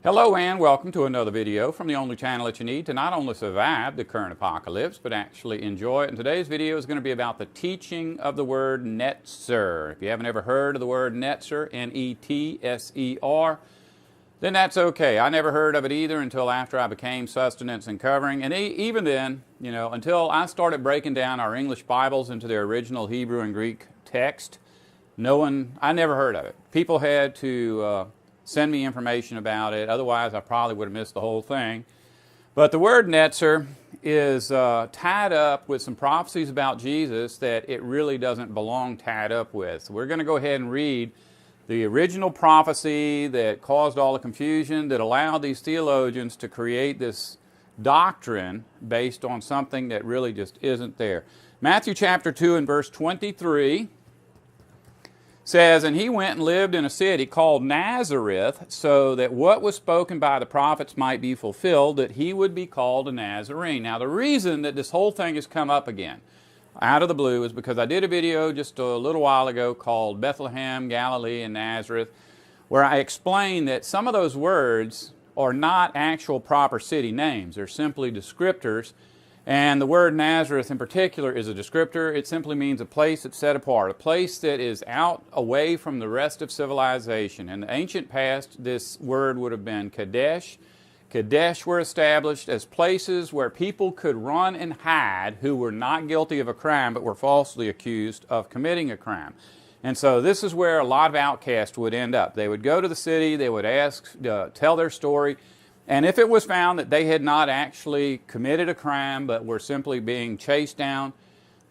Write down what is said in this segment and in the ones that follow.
Hello and welcome to another video from the only channel that you need to not only survive the current apocalypse, but actually enjoy it. And today's video is going to be about the teaching of the word netser. If you haven't ever heard of the word netser, N-E-T-S-E-R, then that's okay. I never heard of it either until after I became sustenance and covering. And even then, until I started breaking down our English Bibles into their original Hebrew and Greek text, I never heard of it. People had to send me information about it. Otherwise, I probably would have missed the whole thing. But the word netzer is tied up with some prophecies about Jesus that it really doesn't belong tied up with. So we're going to go ahead and read the original prophecy that caused all the confusion, that allowed these theologians to create this doctrine based on something that really just isn't there. Matthew chapter 2 and verse 23 says, "And he went and lived in a city called Nazareth, so that what was spoken by the prophets might be fulfilled, that he would be called a Nazarene." Now the reason that this whole thing has come up again out of the blue is because I did a video just a little while ago called Bethlehem, Galilee, and Nazareth, where I explained that some of those words are not actual proper city names. They're simply descriptors. And the word Nazareth in particular is a descriptor. It simply means a place that's set apart, a place that is out away from the rest of civilization. In the ancient past, this word would have been Kadesh. Kadesh were established as places where people could run and hide who were not guilty of a crime but were falsely accused of committing a crime. And so this is where a lot of outcasts would end up. They would go to the city, they would tell their story, and if it was found that they had not actually committed a crime but were simply being chased down,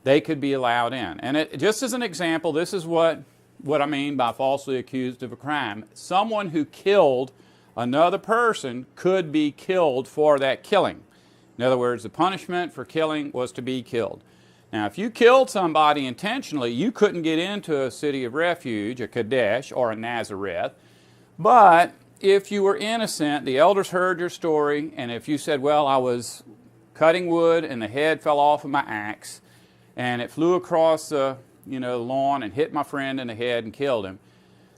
they could be allowed in. And just as an example, this is what I mean by falsely accused of a crime. Someone who killed another person could be killed for that killing. In other words, the punishment for killing was to be killed. Now, if you killed somebody intentionally, you couldn't get into a city of refuge, a Kadesh or a Nazareth, but if you were innocent, the elders heard your story, and if you said, well, I was cutting wood and the head fell off of my axe and it flew across the lawn and hit my friend in the head and killed him,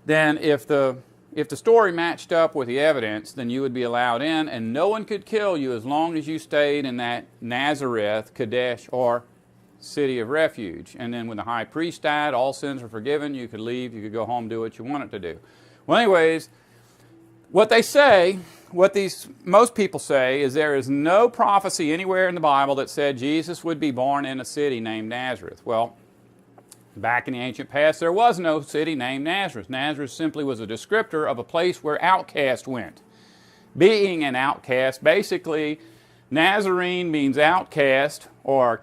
then if the story matched up with the evidence, then you would be allowed in, and no one could kill you as long as you stayed in that Nazareth, Kadesh, or city of refuge. And then when the high priest died, all sins were forgiven, you could leave, you could go home, do what you wanted to do. Well, anyways, what most people say is there is no prophecy anywhere in the Bible that said Jesus would be born in a city named Nazareth. Well, back in the ancient past, there was no city named Nazareth. Nazareth simply was a descriptor of a place where outcasts went. Being an outcast, basically, Nazarene means outcast or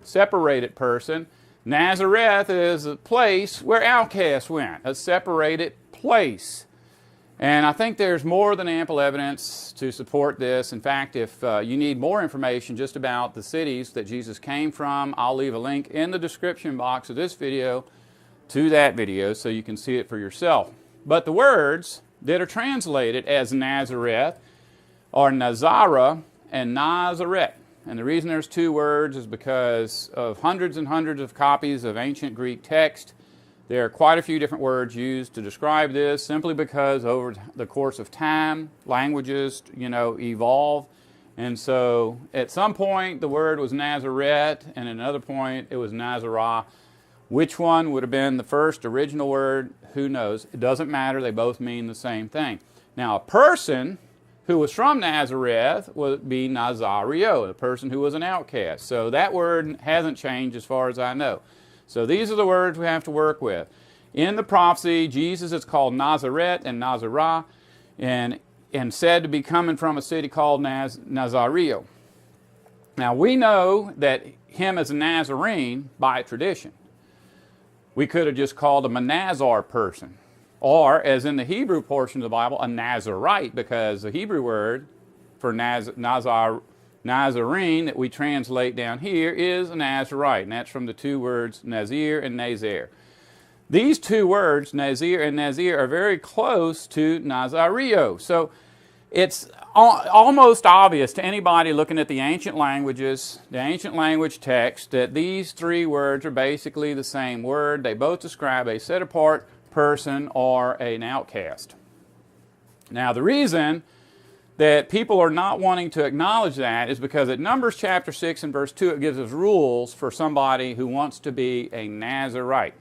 separated person. Nazareth is a place where outcasts went, a separated place. And I think there's more than ample evidence to support this. In fact, if you need more information just about the cities that Jesus came from, I'll leave a link in the description box of this video to that video so you can see it for yourself. But the words that are translated as Nazareth are Nazara and Nazareth. And the reason there's two words is because of hundreds and hundreds of copies of ancient Greek text. There are quite a few different words used to describe this, simply because over the course of time, languages, evolve. And so at some point the word was Nazareth, and at another point it was Nazarah. Which one would have been the first original word? Who knows? It doesn't matter. They both mean the same thing. Now, a person who was from Nazareth would be Nazario, a person who was an outcast. So that word hasn't changed as far as I know. So these are the words we have to work with. In the prophecy, Jesus is called Nazareth and Nazarah, and said to be coming from a city called Nazario. Now we know that him as a Nazarene by tradition. We could have just called him a Nazar person, or as in the Hebrew portion of the Bible, a Nazarite, because the Hebrew word for Nazarene that we translate down here is a Nazarite, and that's from the two words Nazir and Nazer. These two words, Nazir and Nazir, are very close to Nazario. So it's almost obvious to anybody looking at the ancient languages, the ancient language text, that these three words are basically the same word. They both describe a set-apart person or an outcast. Now, the reason that people are not wanting to acknowledge that is because at Numbers chapter 6 and verse 2, it gives us rules for somebody who wants to be a Nazirite.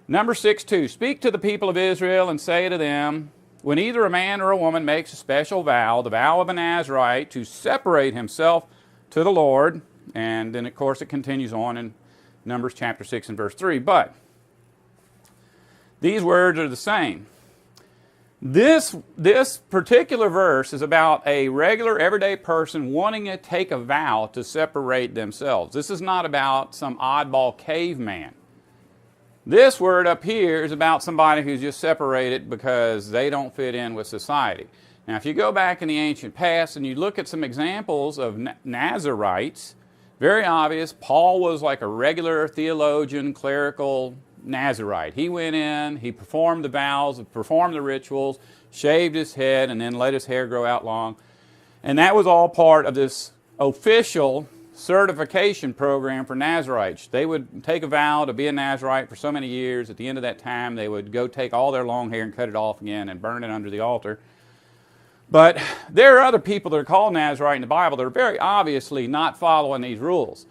Numbers 6:2, speak to the people of Israel and say to them, when either a man or a woman makes a special vow, the vow of a Nazirite, to separate himself to the Lord, and then of course it continues on in Numbers chapter 6 and verse 3, but these words are the same. This particular verse is about a regular, everyday person wanting to take a vow to separate themselves. This is not about some oddball caveman. This word up here is about somebody who's just separated because they don't fit in with society. Now, if you go back in the ancient past and you look at some examples of Nazirites, very obvious, Paul was like a regular theologian, clerical Nazirite. He went in, he performed the vows, performed the rituals, shaved his head, and then let his hair grow out long. And that was all part of this official certification program for Nazirites. They would take a vow to be a Nazirite for so many years. At the end of that time, they would go take all their long hair and cut it off again and burn it under the altar. But there are other people that are called Nazirite in the Bible that are very obviously not following these rules.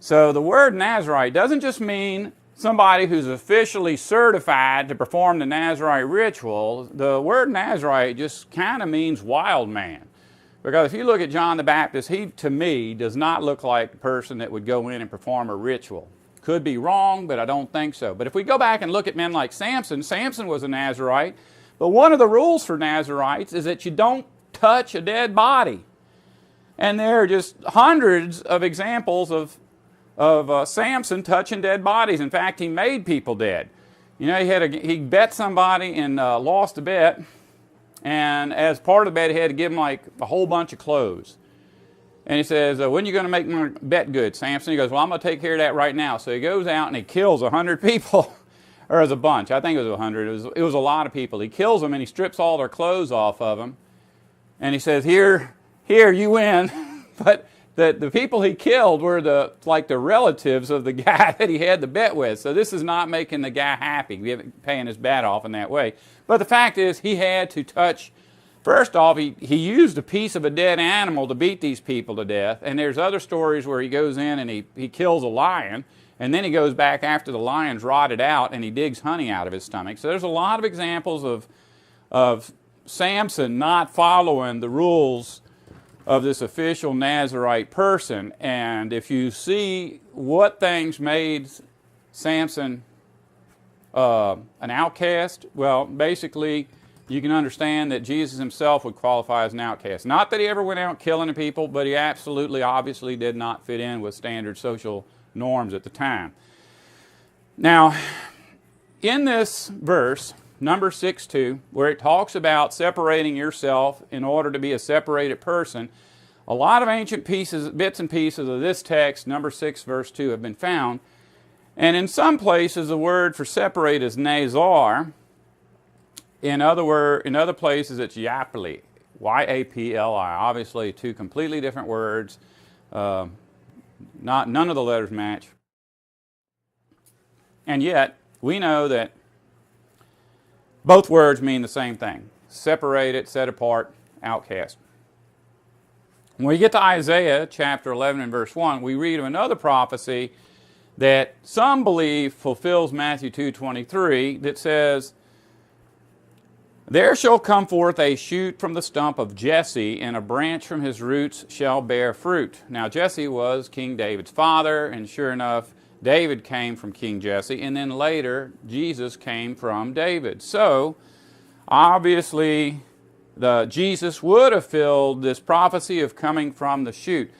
So the word Nazirite doesn't just mean somebody who's officially certified to perform the Nazirite ritual. The word Nazirite just kind of means wild man. Because if you look at John the Baptist, he, to me, does not look like the person that would go in and perform a ritual. Could be wrong, but I don't think so. But if we go back and look at men like Samson, Samson was a Nazirite. But one of the rules for Nazirites is that you don't touch a dead body. And there are just hundreds of examples of Samson touching dead bodies. In fact, he made people dead. You know, he bet somebody and lost a bet. And as part of the bet, he had to give him like a whole bunch of clothes. And he says, when are you going to make my bet good, Samson? He goes, well, I'm going to take care of that right now. So he goes out and he kills 100 people. Or as a bunch. I think it was 100. It was a lot of people. He kills them and he strips all their clothes off of them. And he says, here, you win. But the people he killed were the relatives of the guy that he had the bet with. So this is not making the guy happy, paying his bet off in that way. But the fact is, he had to touch, first off, he used a piece of a dead animal to beat these people to death. And there's other stories where he goes in and he kills a lion. And then he goes back after the lion's rotted out and he digs honey out of his stomach. So there's a lot of examples of Samson not following the rules of this official Nazirite person. And if you see what things made Samson an outcast, well, basically you can understand that Jesus himself would qualify as an outcast. Not that he ever went out killing people, but he absolutely, obviously did not fit in with standard social norms at the time. Now, in this verse, Numbers 6:2, where it talks about separating yourself in order to be a separated person, a lot of ancient bits and pieces of this text, Numbers 6 verse 2, have been found. And in some places, the word for separate is nazar. In other places, it's yapli, Y-A-P-L-I. Obviously, two completely different words. None of the letters match. And yet, we know that both words mean the same thing. Separated, set apart, outcast. When we get to Isaiah chapter 11 and verse 1, we read of another prophecy that some believe fulfills Matthew 2:23 that says, there shall come forth a shoot from the stump of Jesse, and a branch from his roots shall bear fruit. Now, Jesse was King David's father, and sure enough, David came from King Jesse, and then later, Jesus came from David. So, obviously, Jesus would have filled this prophecy of coming from the shoot.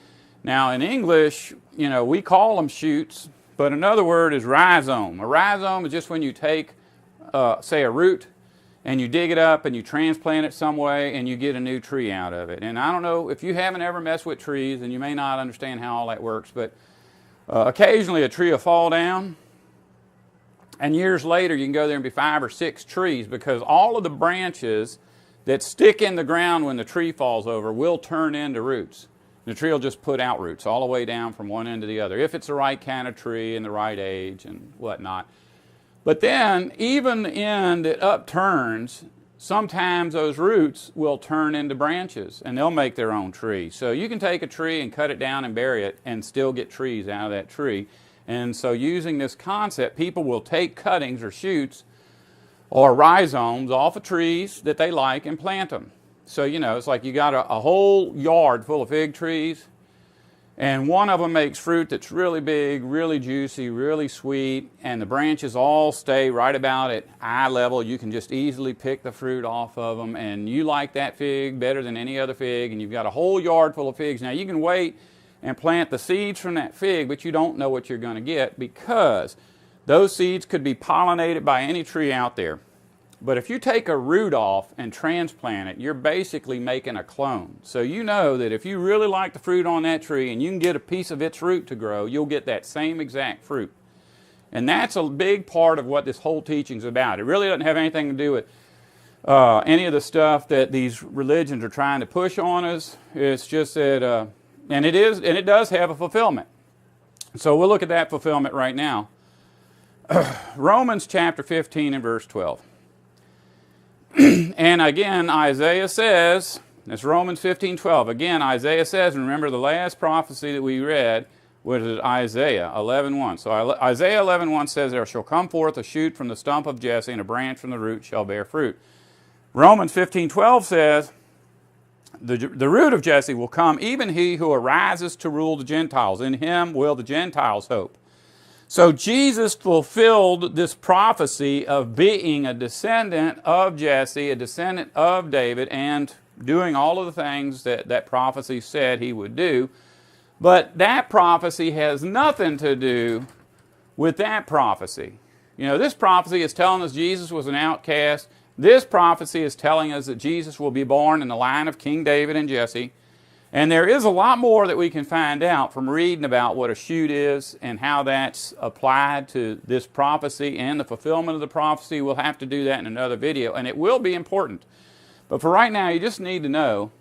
Now, in English, we call them shoots, but another word is rhizome. A rhizome is just when you take, say, a root, and you dig it up and you transplant it some way and you get a new tree out of it. And I don't know, if you haven't ever messed with trees, and you may not understand how all that works, but occasionally a tree will fall down, and years later you can go there and be 5 or 6 trees, because all of the branches that stick in the ground when the tree falls over will turn into roots. The tree will just put out roots all the way down from one end to the other, if it's the right kind of tree and the right age and whatnot. But then, even the end that upturns sometimes those roots will turn into branches and they'll make their own tree. So you can take a tree and cut it down and bury it and still get trees out of that tree. And so using this concept, people will take cuttings or shoots or rhizomes off of trees that they like and plant them. So, you know, it's like you got a whole yard full of fig trees, and one of them makes fruit that's really big, really juicy, really sweet, and the branches all stay right about at eye level. You can just easily pick the fruit off of them, and you like that fig better than any other fig, and you've got a whole yard full of figs. Now, you can wait and plant the seeds from that fig, but you don't know what you're going to get because those seeds could be pollinated by any tree out there. But if you take a root off and transplant it, you're basically making a clone. So you know that if you really like the fruit on that tree and you can get a piece of its root to grow, you'll get that same exact fruit. And that's a big part of what this whole teaching is about. It really doesn't have anything to do with any of the stuff that these religions are trying to push on us. It's just that, and it does have a fulfillment. So we'll look at that fulfillment right now. Romans chapter 15 and verse 12. And again, Isaiah says, that's Romans 15:12. Again, Isaiah says, and remember the last prophecy that we read was Isaiah 11:1. So Isaiah 11:1 says, there shall come forth a shoot from the stump of Jesse, and a branch from the root shall bear fruit. Romans 15:12 says, the root of Jesse will come, even he who arises to rule the Gentiles. In him will the Gentiles hope. So Jesus fulfilled this prophecy of being a descendant of Jesse, a descendant of David, and doing all of the things that that prophecy said he would do. But that prophecy has nothing to do with that prophecy. You know, this prophecy is telling us Jesus was an outcast. This prophecy is telling us that Jesus will be born in the line of King David and Jesse. And there is a lot more that we can find out from reading about what a shoot is and how that's applied to this prophecy and the fulfillment of the prophecy. We'll have to do that in another video, and it will be important. But for right now, you just need to know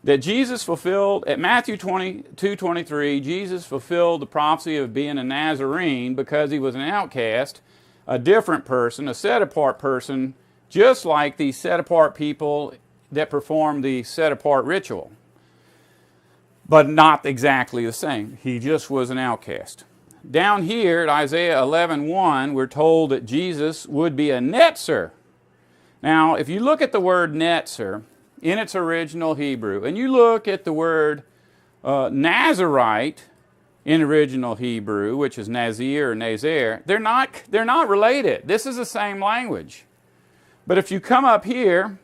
that Jesus fulfilled, at Matthew 22:23, Jesus fulfilled the prophecy of being a Nazarene because he was an outcast, a different person, a set-apart person, just like the set-apart people that perform the set-apart ritual. But not exactly the same. He just was an outcast. Down here at Isaiah 11:1, we're told that Jesus would be a netzer. Now, if you look at the word netzer in its original Hebrew, and you look at the word Nazarite in original Hebrew, which is Nazir or Nazer, they're not related. This is the same language. But if you come up here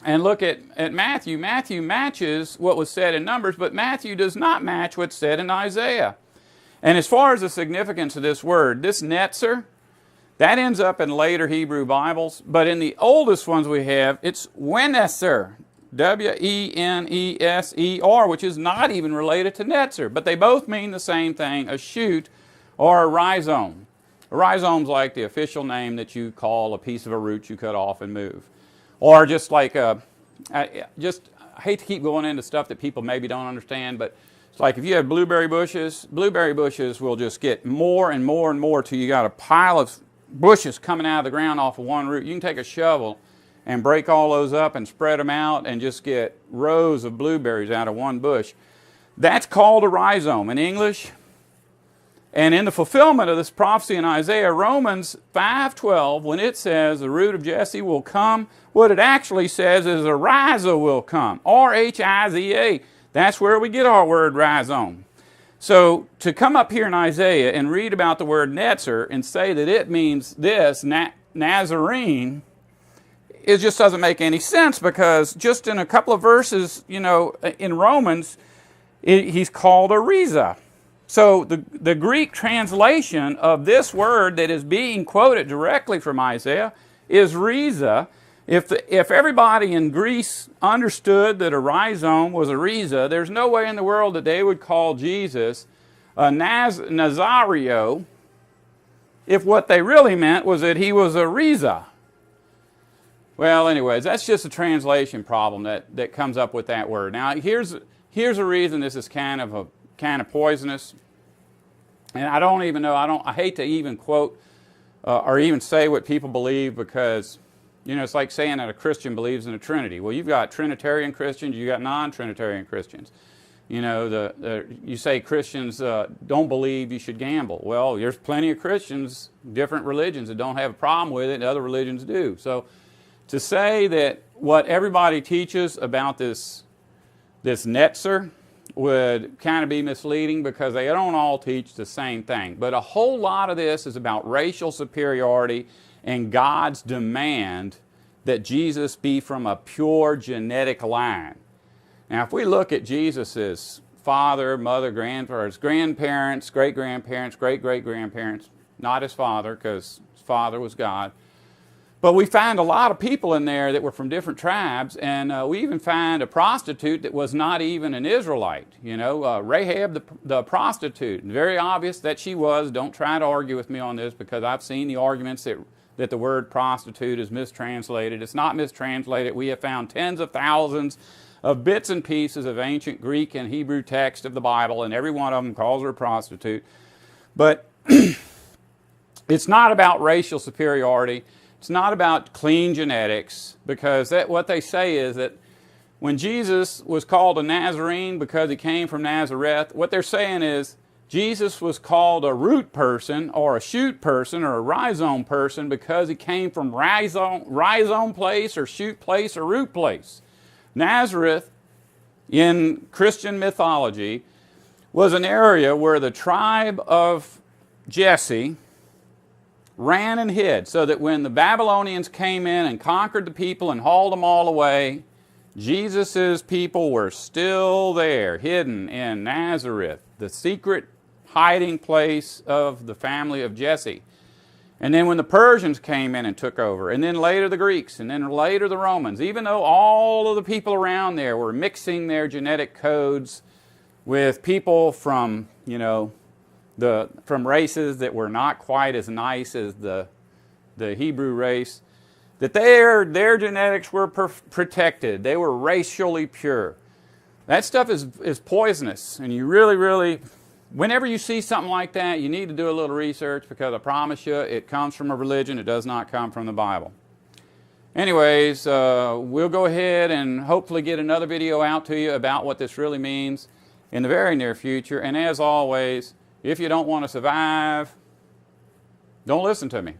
and look at Matthew, Matthew matches what was said in Numbers, but Matthew does not match what's said in Isaiah. And as far as the significance of this word, this netzer, that ends up in later Hebrew Bibles, but in the oldest ones we have, it's Weneser, W-E-N-E-S-E-R, which is not even related to netzer, but they both mean the same thing, a shoot or a rhizome. A rhizome's like the official name that you call a piece of a root you cut off and move. Or just like, I hate to keep going into stuff that people maybe don't understand, but it's like if you have blueberry bushes will just get more and more and more till you got a pile of bushes coming out of the ground off of one root. You can take a shovel and break all those up and spread them out and just get rows of blueberries out of one bush. That's called a rhizome in English. And in the fulfillment of this prophecy in Isaiah, Romans 5:12, when it says the root of Jesse will come, what it actually says is a rhiza will come, R-H-I-Z-A. That's where we get our word rhizome. So to come up here in Isaiah and read about the word netzer and say that it means this, Nazarene, it just doesn't make any sense because just in a couple of verses, you know, in Romans, he's called a riza. So the Greek translation of this word that is being quoted directly from Isaiah is riza. If everybody in Greece understood that a rhizome was a riza, there's no way in the world that they would call Jesus a Nazario if what they really meant was that he was a riza. Well, anyways, that's just a translation problem that comes up with that word. Now, here's a reason this is kind of poisonous. And I don't even know, I hate to even quote or even say what people believe because You know, it's like saying that a Christian believes in a Trinity. Well, you've got Trinitarian Christians, you've got non-Trinitarian Christians. You know, you say Christians don't believe you should gamble. Well, there's plenty of Christians, different religions, that don't have a problem with it, and other religions do. So to say that what everybody teaches about this netzer would kind of be misleading, because they don't all teach the same thing. But a whole lot of this is about racial superiority and God's demand that Jesus be from a pure genetic line. Now, if we look at Jesus' father, mother, grandparents, great-grandparents, great-great-grandparents, not his father, because his father was God, but we find a lot of people in there that were from different tribes, and we even find a prostitute that was not even an Israelite. You know, Rahab the prostitute, very obvious that she was. Don't try to argue with me on this, because I've seen the arguments that the word prostitute is mistranslated. It's not mistranslated. We have found tens of thousands of bits and pieces of ancient Greek and Hebrew text of the Bible, and every one of them calls her a prostitute. But it's not about racial superiority. It's not about clean genetics, because what they say is that when Jesus was called a Nazarene because he came from Nazareth, what they're saying is Jesus was called a root person or a shoot person or a rhizome person because he came from rhizome place or shoot place or root place. Nazareth, in Christian mythology, was an area where the tribe of Jesse ran and hid, so that when the Babylonians came in and conquered the people and hauled them all away, Jesus' people were still there, hidden in Nazareth, the secret hiding place of the family of Jesse. And then when the Persians came in and took over, and then later the Greeks, and then later the Romans, even though all of the people around there were mixing their genetic codes with people from, you know, from races that were not quite as nice as the Hebrew race, that their genetics were protected. They were racially pure. That stuff is poisonous, and you really, whenever you see something like that, you need to do a little research, because I promise you, it comes from a religion. It does not come from the Bible. Anyways, we'll go ahead and hopefully get another video out to you about what this really means in the very near future. And as always, if you don't want to survive, don't listen to me.